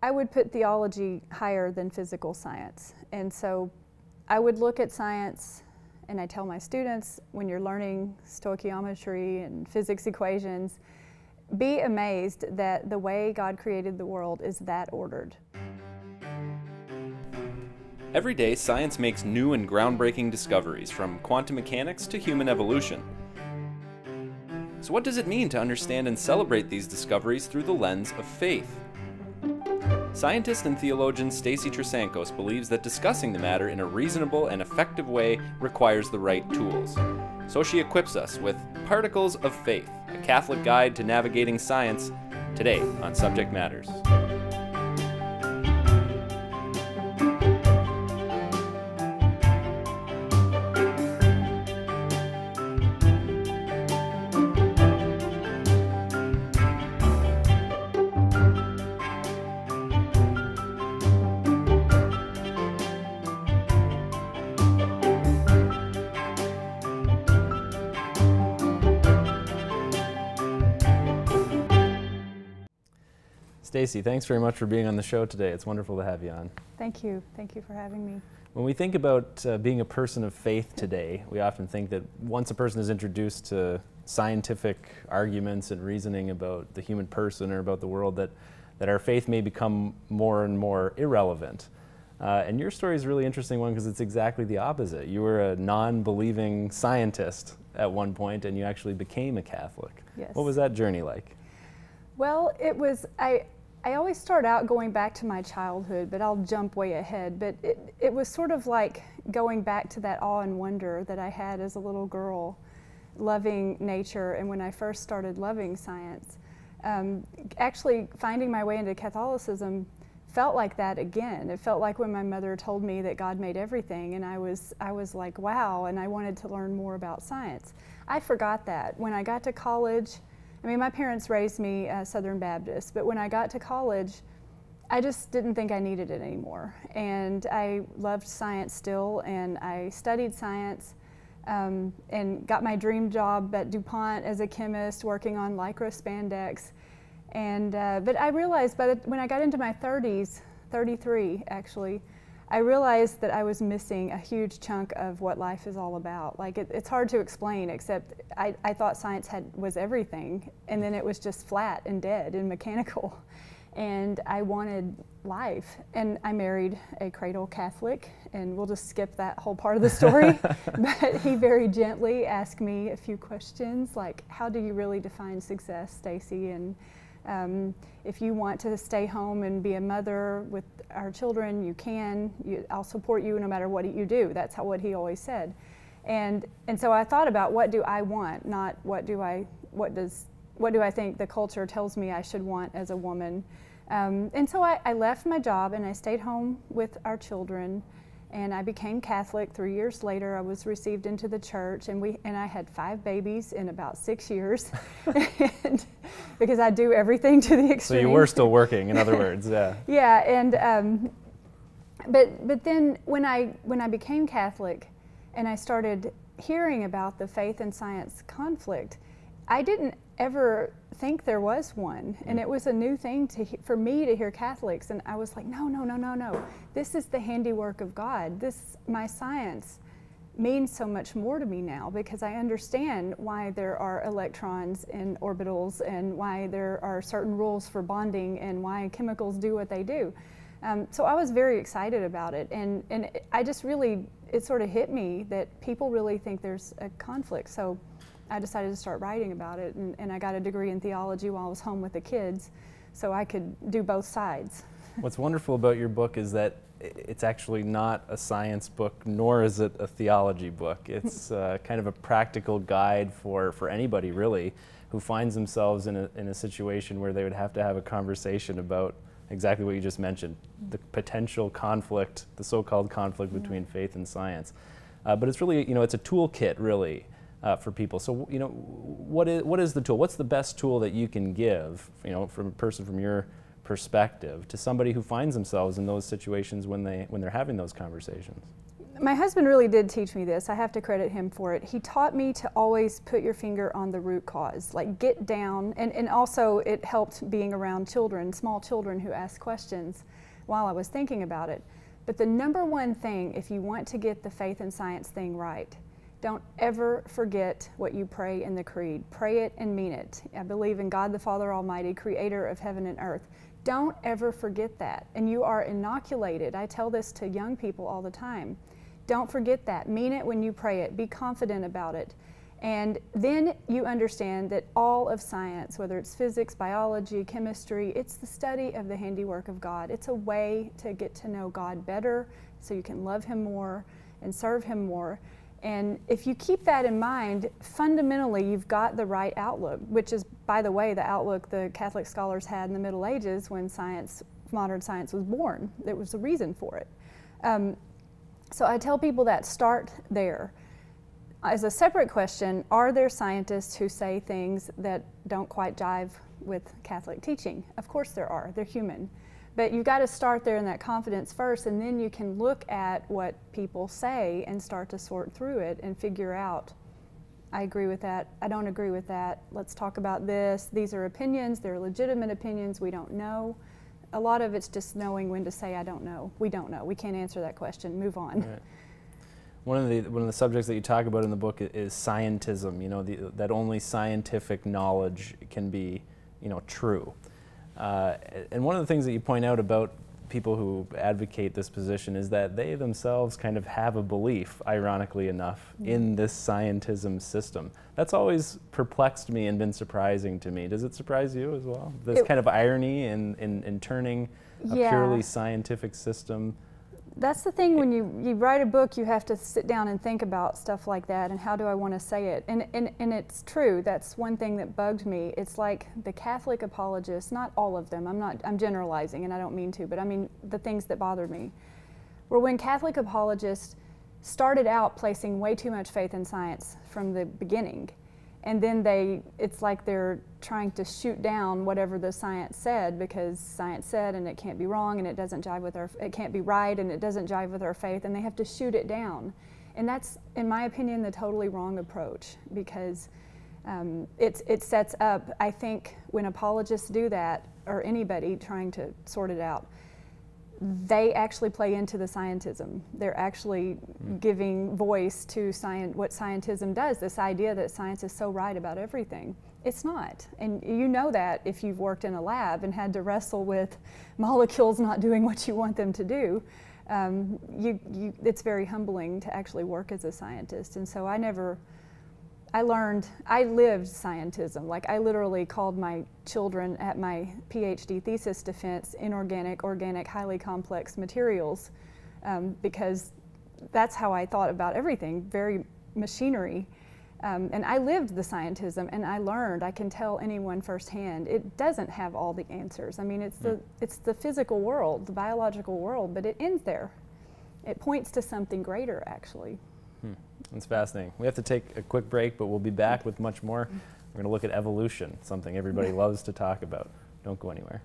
I would put theology higher than physical science. And so I would look at science, and I tell my students, when you're learning stoichiometry and physics equations, be amazed that the way God created the world is that ordered. Every day, science makes new and groundbreaking discoveries, from quantum mechanics to human evolution. So what does it mean to understand and celebrate these discoveries through the lens of faith? Scientist and theologian Stacy Trasancos believes that discussing the matter in a reasonable and effective way requires the right tools. So she equips us with Particles of Faith, a Catholic guide to navigating science, today on Subject Matters. Stacy, thanks very much for being on the show today. It's wonderful to have you on. Thank you. Thank you for having me. When we think about being a person of faith today, we often think that once a person is introduced to scientific arguments and reasoning about the human person or about the world, that our faith may become more and more irrelevant. And your story is a really interesting one because it's exactly the opposite. You were a non-believing scientist at one point, and you actually became a Catholic. Yes. What was that journey like? Well, it was, I always start out going back to my childhood, but I'll jump way ahead. But it was sort of like going back to that awe and wonder that I had as a little girl, loving nature, and when I first started loving science. Actually, finding my way into Catholicism felt like that again. It felt like when my mother told me that God made everything, and I was like, wow, and I wanted to learn more about science. I forgot that. When I got to college, I mean, my parents raised me Southern Baptist, but when I got to college, I just didn't think I needed it anymore. And I loved science still, and I studied science and got my dream job at DuPont as a chemist working on Lycra spandex. And, but I realized when I got into my 30s, 33 actually, I realized that I was missing a huge chunk of what life is all about. Like it's hard to explain, except I thought science was everything, and then it was just flat and dead and mechanical. And I wanted life. And I married a cradle Catholic, and we'll just skip that whole part of the story. But he very gently asked me a few questions, like, how do you really define success, Stacy? And if you want to stay home and be a mother with our children, you can. I'll support you no matter what you do. That's what he always said. And so I thought about, what do I want, not what do I think the culture tells me I should want as a woman. And so I left my job and I stayed home with our children, and I became Catholic. 3 years later, I was received into the church, and I had 5 babies in about 6 years, because I do everything to the extreme. So you were still working, in other words, yeah. Yeah, and but then when I became Catholic, and I started hearing about the faith and science conflict, I didn't ever think there was one, and it was a new thing for me to hear Catholics, and I was like, no, no, no, no, no. This is the handiwork of God. My science means so much more to me now, because I understand why there are electrons in orbitals, and why there are certain rules for bonding, and why chemicals do what they do. So I was very excited about it, and I just really, it sort of hit me that people really think there's a conflict. So I decided to start writing about it, and I got a degree in theology while I was home with the kids, so I could do both sides. What's wonderful about your book is that it's actually not a science book, nor is it a theology book. It's kind of a practical guide for anybody, really, who finds themselves in a situation where they would have to have a conversation about exactly what you just mentioned, the potential conflict, the so-called conflict between faith and science. But it's really, it's a toolkit, really. For people. So, what is the tool? What's the best tool that you can give, from a person from your perspective, to somebody who finds themselves in those situations when they're having those conversations? my husband really did teach me this. I have to credit him for it. He taught me to always put your finger on the root cause, like get down, and also it helped being around children, small children who ask questions while I was thinking about it. But the number one thing, if you want to get the faith and science thing right, don't ever forget what you pray in the creed. Pray it and mean it. I believe in God the Father Almighty, creator of heaven and earth. Don't ever forget that. And you are inoculated. I tell this to young people all the time. Don't forget that. Mean it when you pray it. Be confident about it. And then you understand that all of science, whether it's physics, biology, chemistry, it's the study of the handiwork of God. It's a way to get to know God better so you can love Him more and serve Him more. And if you keep that in mind, fundamentally you've got the right outlook, which is, by the way, the outlook the Catholic scholars had in the Middle Ages when science, modern science was born. There was a reason for it. So I tell people that start there. As a separate question, are there scientists who say things that don't quite jive with Catholic teaching? Of course there are. They're human. But you've got to start there in that confidence first, and then you can look at what people say and start to sort through it and figure out, I agree with that, I don't agree with that, let's talk about this. These are opinions, they're legitimate opinions, we don't know. A lot of it's just knowing when to say I don't know. We don't know. We can't answer that question. Move on. Right. One of the subjects that you talk about in the book is scientism. You know, that only scientific knowledge can be, you know, true. And one of the things that you point out about people who advocate this position is that they themselves kind of have a belief, ironically enough, in this scientism system. That's always perplexed me and been surprising to me. Does it surprise you as well? This kind of irony in turning a purely scientific system. That's the thing, when you write a book, you have to sit down and think about stuff like that and how do I want to say it. And it's true, that's one thing that bugged me. It's like the Catholic apologists, not all of them, I'm generalizing and I don't mean to, but I mean the things that bothered me were when Catholic apologists started out placing way too much faith in science from the beginning. And then it's like they're trying to shoot down whatever the science said because science said and it can't be wrong and it doesn't jive with it can't be right and it doesn't jive with our faith, and they have to shoot it down. And that's, in my opinion, the totally wrong approach because it sets up, I think, when apologists do that, or anybody trying to sort it out, they actually play into the scientism. They're actually giving voice to what scientism does, this idea that science is so right about everything. It's not. And you know that if you've worked in a lab and had to wrestle with molecules not doing what you want them to do. It's very humbling to actually work as a scientist. And so I lived scientism. Like I literally called my children at my PhD thesis defense inorganic, organic, highly complex materials because that's how I thought about everything, very machinery. And I lived the scientism and I learned, I can tell anyone firsthand, it doesn't have all the answers. I mean, it's the physical world, the biological world, but it ends there. It points to something greater, actually. That's fascinating. We have to take a quick break, but we'll be back with much more. We're going to look at evolution, something everybody loves to talk about. Don't go anywhere.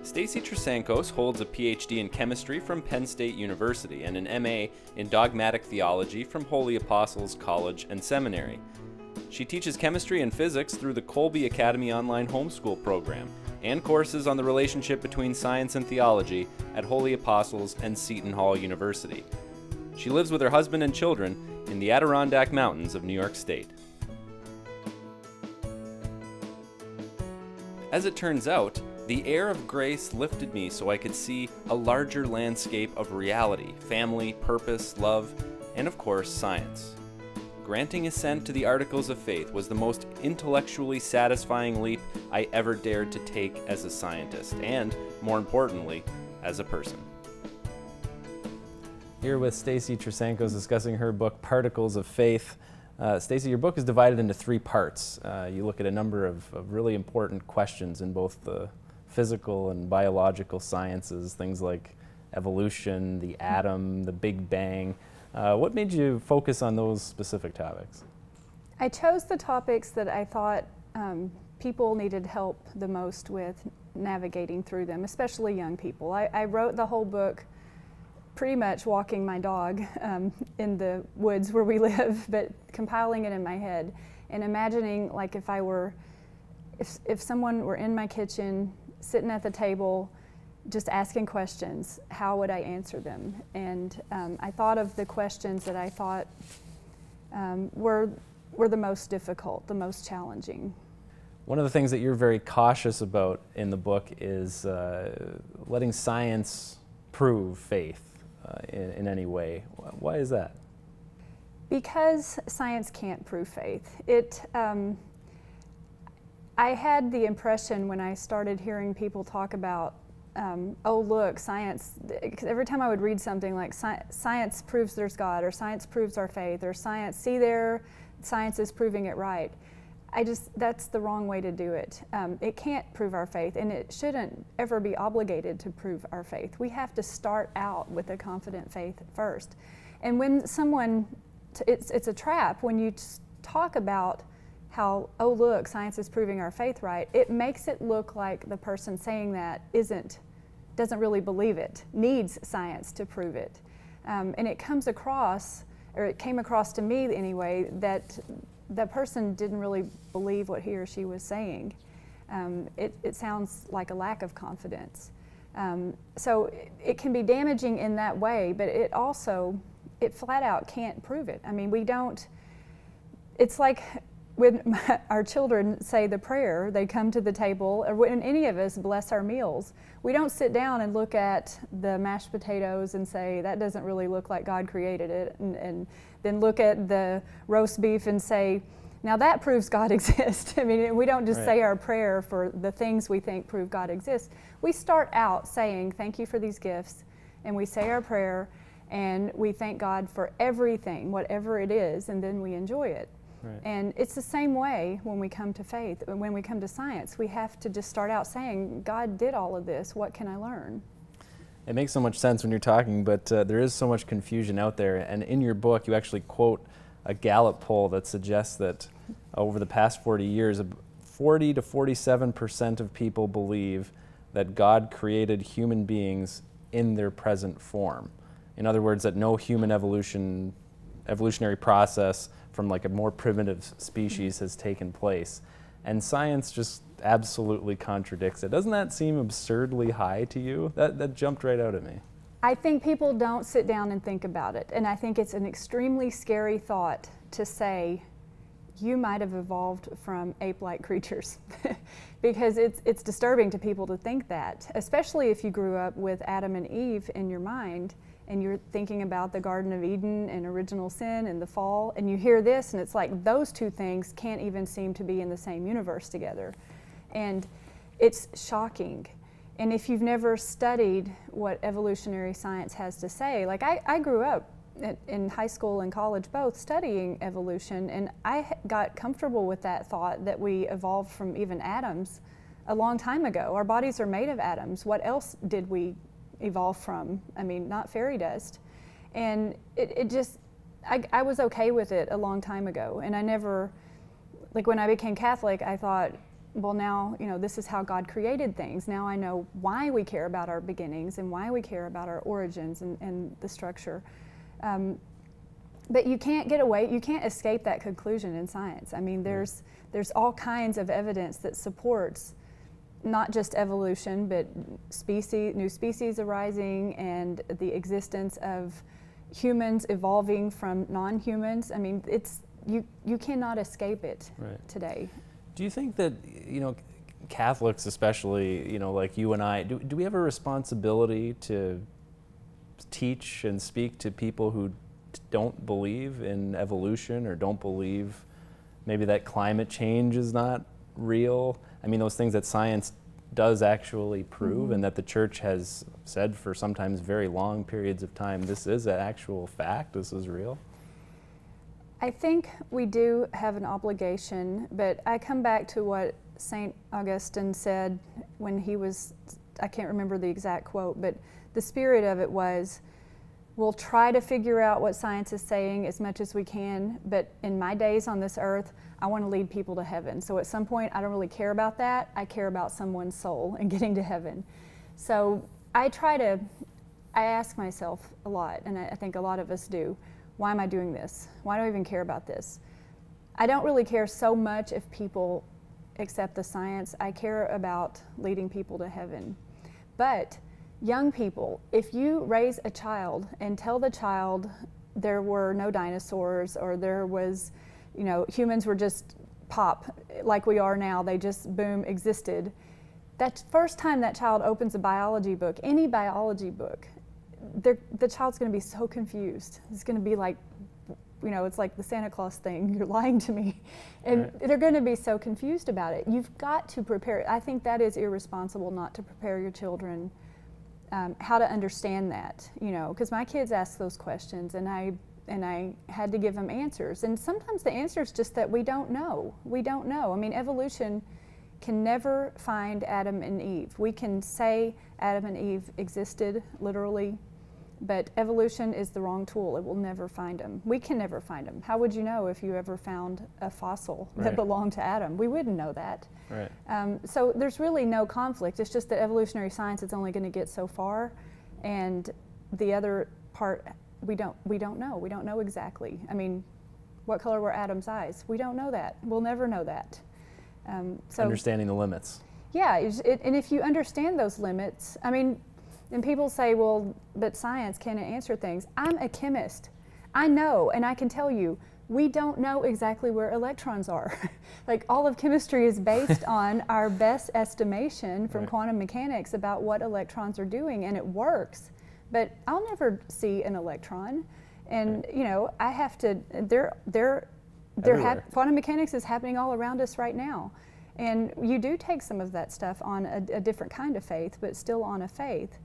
Stacy Trasancos holds a PhD in chemistry from Penn State University and an MA in dogmatic theology from Holy Apostles College and Seminary. She teaches chemistry and physics through the Colby Academy online homeschool program and courses on the relationship between science and theology at Holy Apostles and Seton Hall University. She lives with her husband and children in the Adirondack Mountains of New York State. As it turns out, the air of grace lifted me so I could see a larger landscape of reality, family, purpose, love, and of course, science. Granting assent to the Articles of Faith was the most intellectually satisfying leap I ever dared to take as a scientist, and, more importantly, as a person. Here with Stacy Trasancos discussing her book, Particles of Faith. Stacy, your book is divided into 3 parts. You look at a number of really important questions in both the physical and biological sciences, things like evolution, the atom, the Big Bang. What made you focus on those specific topics? I chose the topics that I thought people needed help the most with navigating through them, especially young people. I wrote the whole book pretty much walking my dog in the woods where we live, but compiling it in my head and imagining like if someone were in my kitchen, sitting at the table, just asking questions, how would I answer them? And I thought of the questions that I thought were the most difficult, the most challenging. One of the things that you're very cautious about in the book is letting science prove faith in any way. Why is that? Because science can't prove faith. I had the impression when I started hearing people talk about, oh look, science, every time I would read something like science proves there's God, or science proves our faith, or science, see there, science is proving it right. That's the wrong way to do it. It can't prove our faith, and it shouldn't ever be obligated to prove our faith. We have to start out with a confident faith first. And when someone, it's a trap, when you talk about how, oh look, science is proving our faith right, it makes it look like the person saying that doesn't really believe it, needs science to prove it. And it comes across, or it came across to me anyway, that the person didn't really believe what he or she was saying. It sounds like a lack of confidence. So it can be damaging in that way, but it flat out can't prove it. I mean, it's like when our children say the prayer, they come to the table, or when any of us bless our meals, we don't sit down and look at the mashed potatoes and say, that doesn't really look like God created it, and then look at the roast beef and say, now that proves God exists. I mean, we don't just say our prayer for the things we think prove God exists. We start out saying, thank you for these gifts, and we say our prayer, and we thank God for everything, whatever it is, and then we enjoy it. Right. And it's the same way when we come to faith, when we come to science. We have to just start out saying, God did all of this, what can I learn? It makes so much sense when you're talking, but there is so much confusion out there. And in your book, you actually quote a Gallup poll that suggests that over the past 40 years, 40 to 47% of people believe that God created human beings in their present form. In other words, that no human evolutionary process from like a more primitive species has taken place. And science just absolutely contradicts it. Doesn't that seem absurdly high to you? That jumped right out at me. I think people don't sit down and think about it. And I think it's an extremely scary thought to say, you might have evolved from ape-like creatures. Because it's disturbing to people to think that, especially if you grew up with Adam and Eve in your mind, and you're thinking about the Garden of Eden and original sin and the fall, and you hear this, and it's like those two things can't even seem to be in the same universe together. And it's shocking. And if you've never studied what evolutionary science has to say, like I grew up in high school and college both studying evolution, and I got comfortable with that thought that we evolved from even atoms a long time ago. Our bodies are made of atoms. What else did we evolve from? I mean, not fairy dust. And I was okay with it a long time ago. And I never, like when I became Catholic, I thought, well now, you know, this is how God created things. Now I know why we care about our beginnings and why we care about our origins and the structure. But you can't get away, you can't escape that conclusion in science. I mean, there's all kinds of evidence that supports not just evolution, but new species arising and the existence of humans evolving from non-humans. I mean, you cannot escape it today. Do you think that, you know, Catholics especially, you know, like you and I, do we have a responsibility to teach and speak to people who don't believe in evolution or don't believe maybe that climate change is not real? I mean, those things that science does actually prove, and that the church has said for sometimes very long periods of time, this is an actual fact, this is real? I think we do have an obligation, but I come back to what St. Augustine said when he was, I can't remember the exact quote, but the spirit of it was, we'll try to figure out what science is saying as much as we can, but in my days on this earth, I want to lead people to heaven. So at some point, I don't really care about that. I care about someone's soul and getting to heaven. So I try to I ask myself a lot, and I think a lot of us do, why am I doing this? Why do I even care about this? I don't really care so much if people accept the science. I care about leading people to heaven. But young people, if you raise a child and tell the child there were no dinosaurs, or there was, you know, humans were just pop like we are now, they just boom existed, that first time that child opens a biology book, any biology book, the child's going to be so confused. It's going to be like, you know, it's like the Santa Claus thing, you're lying to me. And right. They're going to be so confused about it. You've got to prepare. I think that is irresponsible not to prepare your children how to understand that, you know, because my kids ask those questions, and I had to give them answers. And sometimes the answer is just that we don't know. We don't know. I mean, evolution can never find Adam and Eve. We can say Adam and Eve existed, literally, but evolution is the wrong tool. It will never find them. We can never find them. How would you know if you ever found a fossil that belonged to Adam? We wouldn't know that. Right. So there's really no conflict. It's just that evolutionary science is only going to get so far, and the other part, we don't know. We don't know exactly. I mean, what color were Adam's eyes? We don't know that. We'll never know that. So understanding the limits. Yeah, and if you understand those limits, I mean, and people say, well, but science can't answer things. I'm a chemist. I know, and I can tell you, we don't know exactly where electrons are. Like, all of chemistry is based on our best estimation from quantum mechanics about what electrons are doing, and it works. But I'll never see an electron, and you know, I have to. Quantum mechanics is happening all around us right now, and you do take some of that stuff on a different kind of faith, but still on a faith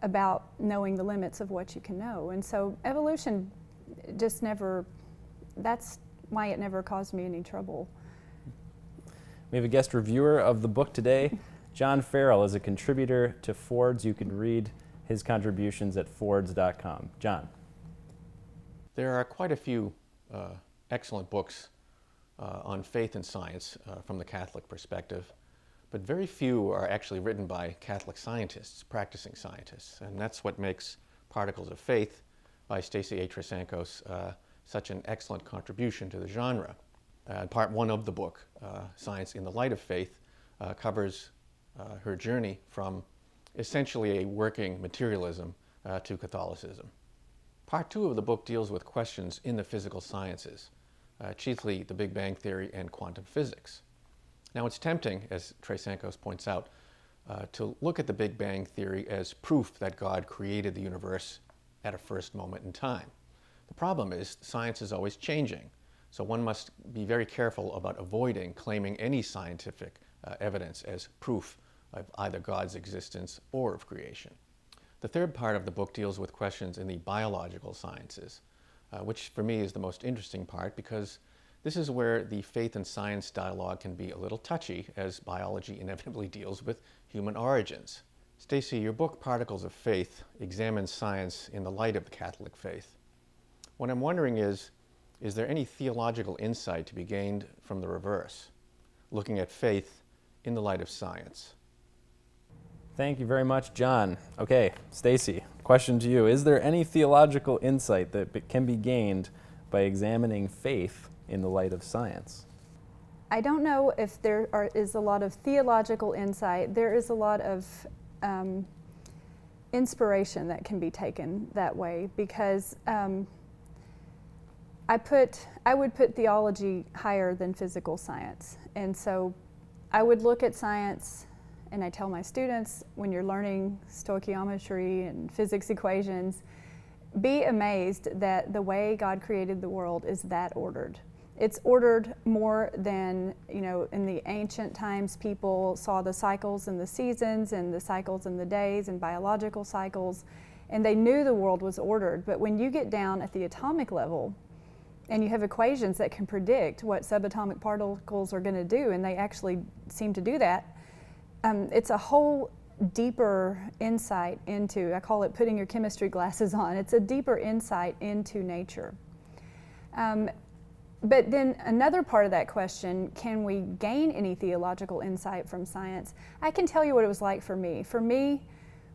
about knowing the limits of what you can know. And so evolution just never. That's why it never caused me any trouble. We have a guest reviewer of the book today. John Farrell is a contributor to Fords. You can read his contributions at Fords.com. John. There are quite a few excellent books on faith and science from the Catholic perspective, but very few are actually written by Catholic scientists, practicing scientists, and that's what makes Particles of Faith by Stacy Trasancos such an excellent contribution to the genre. Part one of the book, Science in the Light of Faith, covers her journey from essentially a working materialism to Catholicism. Part two of the book deals with questions in the physical sciences, chiefly the Big Bang Theory and quantum physics. Now, it's tempting, as Trasancos points out, to look at the Big Bang Theory as proof that God created the universe at a first moment in time. The problem is science is always changing, so one must be very careful about avoiding claiming any scientific evidence as proof of either God's existence or of creation. The third part of the book deals with questions in the biological sciences, which for me is the most interesting part, because this is where the faith and science dialogue can be a little touchy, as biology inevitably deals with human origins. Stacy, your book Particles of Faith examines science in the light of the Catholic faith. What I'm wondering is there any theological insight to be gained from the reverse, looking at faith in the light of science? Thank you very much, John. Okay, Stacy, question to you. Is there any theological insight that can be gained by examining faith in the light of science? I don't know if there is a lot of theological insight. There is a lot of inspiration that can be taken that way, because I would put theology higher than physical science. And so I would look at science, and I tell my students, when you're learning stoichiometry and physics equations, be amazed that the way God created the world is that ordered. It's ordered more than, you know, in the ancient times people saw the cycles and the seasons and the cycles and the days and biological cycles, and they knew the world was ordered. But when you get down at the atomic level and you have equations that can predict what subatomic particles are going to do, and they actually seem to do that, it's a whole deeper insight into, I call it putting your chemistry glasses on. It's a deeper insight into nature. But then another part of that question, can we gain any theological insight from science? I can tell you what it was like for me. For me,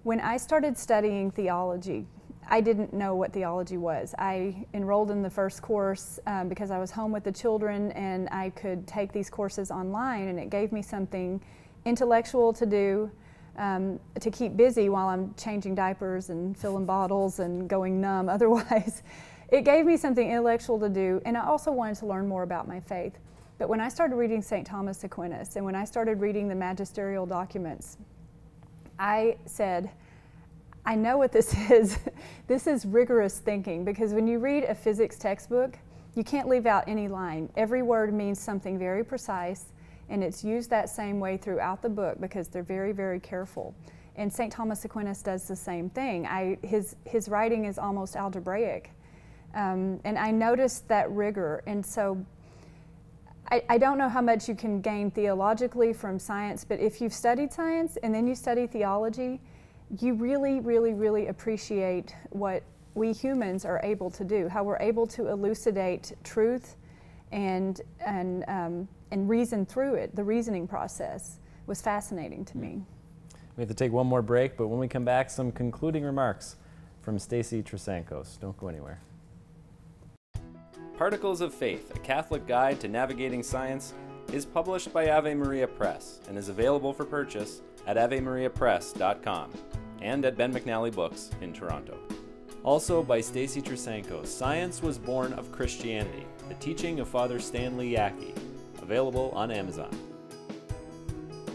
When I started studying theology, I didn't know what theology was. I enrolled in the first course because I was home with the children, and I could take these courses online, and it gave me something intellectual to do to keep busy while I'm changing diapers and filling bottles and going numb otherwise. It gave me something intellectual to do, and I also wanted to learn more about my faith. But when I started reading St. Thomas Aquinas, and when I started reading the magisterial documents, I said, I know what this is. This is rigorous thinking, because when you read a physics textbook, you can't leave out any line. Every word means something very precise, and it's used that same way throughout the book because they're very, very careful. And St. Thomas Aquinas does the same thing. His writing is almost algebraic. And I noticed that rigor. And so I don't know how much you can gain theologically from science, but if you've studied science and then you study theology, you really, really, really appreciate what we humans are able to do, how we're able to elucidate truth and reason through it. The reasoning process was fascinating to me. We have to take one more break, but when we come back, some concluding remarks from Stacy Trasancos. Don't go anywhere. Particles of Faith, a Catholic guide to navigating science, is published by Ave Maria Press and is available for purchase at avemariapress.com and at Ben McNally Books in Toronto. Also by Stacy Trasancos, Science Was Born of Christianity, the teaching of Father Stanley Yackey, available on Amazon.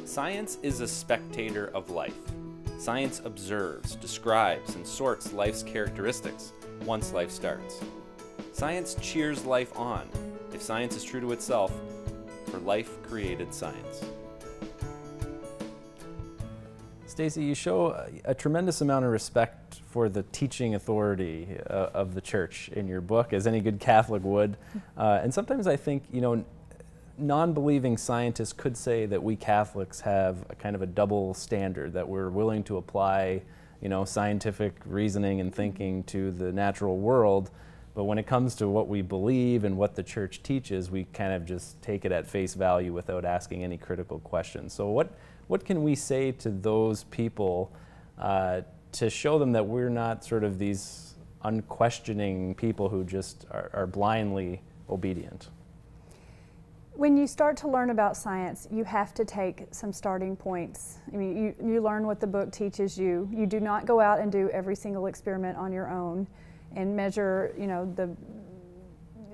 Science is a spectator of life. Science observes, describes, and sorts life's characteristics once life starts. Science cheers life on, if science is true to itself, for life created science. Stacy, you show a tremendous amount of respect for the teaching authority of the church in your book, as any good Catholic would. And sometimes I think, non-believing scientists could say that we Catholics have a kind of a double standard, that we're willing to apply, scientific reasoning and thinking to the natural world. But when it comes to what we believe and what the church teaches, we kind of just take it at face value without asking any critical questions. So what can we say to those people to show them that we're not sort of these unquestioning people who just are blindly obedient? When you start to learn about science, you have to take some starting points. I mean, you learn what the book teaches you. You do not go out and do every single experiment on your own and measure,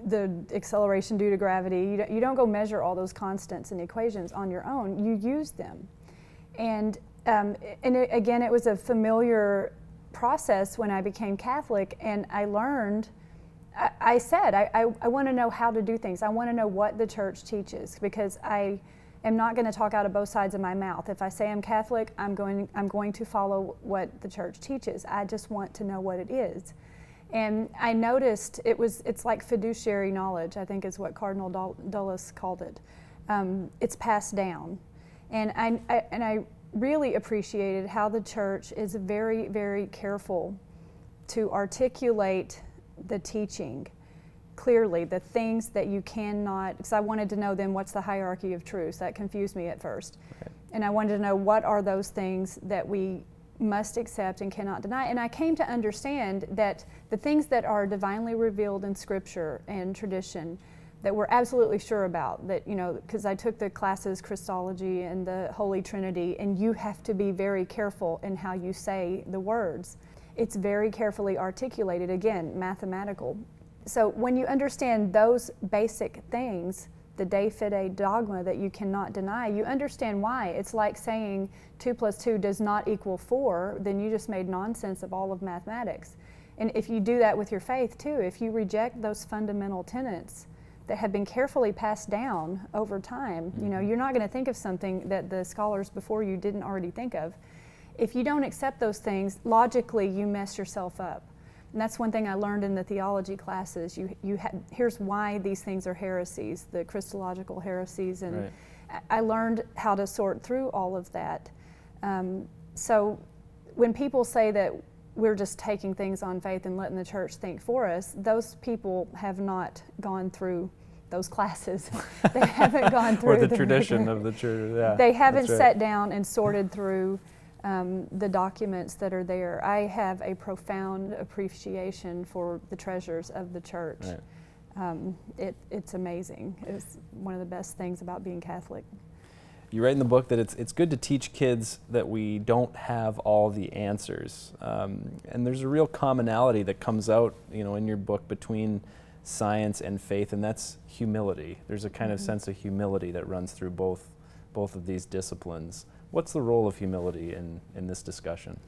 the acceleration due to gravity. You don't go measure all those constants and equations on your own. You use them. And again, it was a familiar process when I became Catholic, and I learned, I said, I want to know how to do things. I want to know what the church teaches, because I am not going to talk out of both sides of my mouth. If I say I'm Catholic, I'm going to follow what the church teaches. I just want to know what it is. And I noticed it's like fiduciary knowledge, I think is what Cardinal Dulles called it. It's passed down. And I really appreciated how the church is very, very careful to articulate the teaching clearly, the things that you cannot, because I wanted to know then what's the hierarchy of truths. That confused me at first. Okay. And I wanted to know what are those things that we must accept and cannot deny. And I came to understand that the things that are divinely revealed in Scripture and tradition that we're absolutely sure about, that, because I took the classes Christology and the Holy Trinity, and you have to be very careful in how you say the words. It's very carefully articulated, again, mathematical. So when you understand those basic things, the de fide dogma that you cannot deny, you understand why. It's like saying 2 + 2 does not equal 4, then you just made nonsense of all of mathematics. And if you do that with your faith too, if you reject those fundamental tenets that have been carefully passed down over time, you're not going to think of something that the scholars before you didn't already think of. If you don't accept those things, logically you mess yourself up. And that's one thing I learned in the theology classes. Here's why these things are heresies, the Christological heresies, and right. I learned how to sort through all of that. So when people say that we're just taking things on faith and letting the church think for us, those people have not gone through those classes. They haven't gone through or the tradition of the church. Yeah, they haven't sat down and sorted through the documents that are there. I have a profound appreciation for the treasures of the church. Right. It's amazing. It's one of the best things about being Catholic. You write in the book that it's good to teach kids that we don't have all the answers. And there's a real commonality that comes out, in your book between science and faith, and that's humility. There's a kind of sense of humility that runs through both of these disciplines. What's the role of humility in this discussion?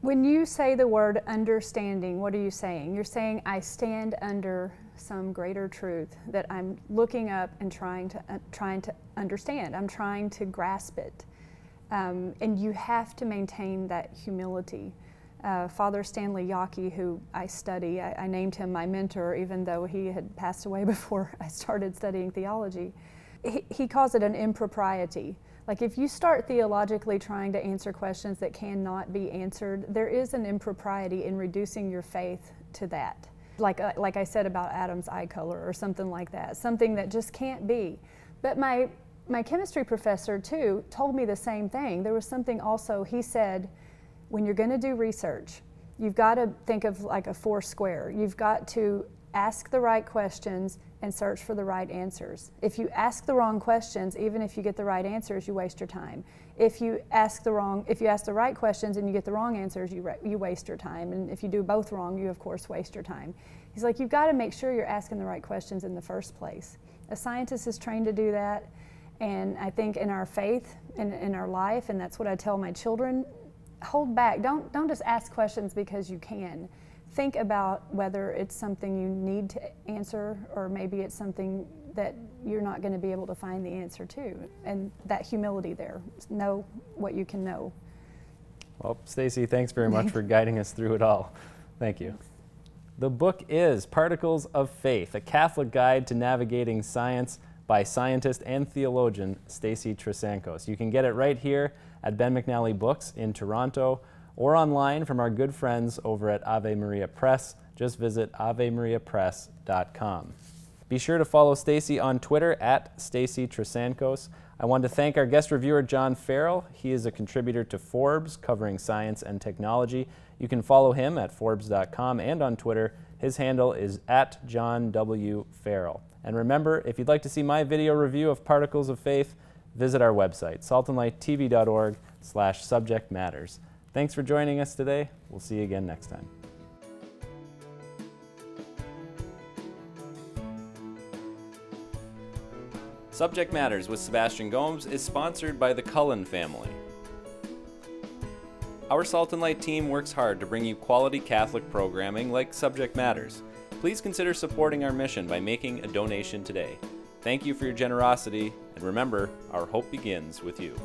When you say the word understanding, what are you saying? You're saying I stand under some greater truth that I'm looking up and trying to understand. I'm trying to grasp it. And you have to maintain that humility. Father Stanley Yockey, who I study, I named him my mentor even though he had passed away before I started studying theology. He calls it an impropriety. Like if you start theologically trying to answer questions that cannot be answered, there is an impropriety in reducing your faith to that. Like I said about Adam's eye color or something like that, something that just can't be. But my chemistry professor too told me the same thing. There was something also, he said, when you're going to do research, you've got to think of like a four square. You've got to ask the right questions and search for the right answers. If you ask the wrong questions, even if you get the right answers, you waste your time. If you ask the right questions and you get the wrong answers, you waste your time. And if you do both wrong, you of course waste your time. He's like, you've got to make sure you're asking the right questions in the first place. A scientist is trained to do that, and I think in our faith and in our life, and that's what I tell my children, hold back. Don't just ask questions because you can. Think about whether it's something you need to answer, or maybe it's something that you're not going to be able to find the answer to. And that humility there, know what you can know. Well, Stacy, thanks very much for guiding us through it all. Thank you. Thanks. The book is Particles of Faith, a Catholic Guide to Navigating Science by scientist and theologian Stacy Trasancos. You can get it right here at Ben McNally Books in Toronto, or online from our good friends over at Ave Maria Press. Just visit avemariapress.com. Be sure to follow Stacy on Twitter at Stacy Trasancos. I want to thank our guest reviewer, John Farrell. He is a contributor to Forbes, covering science and technology. You can follow him at Forbes.com and on Twitter. His handle is at John W. Farrell. And remember, if you'd like to see my video review of Particles of Faith, visit our website, saltandlighttv.org/subjectmatters. Thanks for joining us today. We'll see you again next time. Subject Matters with Sebastian Gomes is sponsored by the Cullen family. Our Salt and Light team works hard to bring you quality Catholic programming like Subject Matters. Please consider supporting our mission by making a donation today. Thank you for your generosity, and remember, our hope begins with you.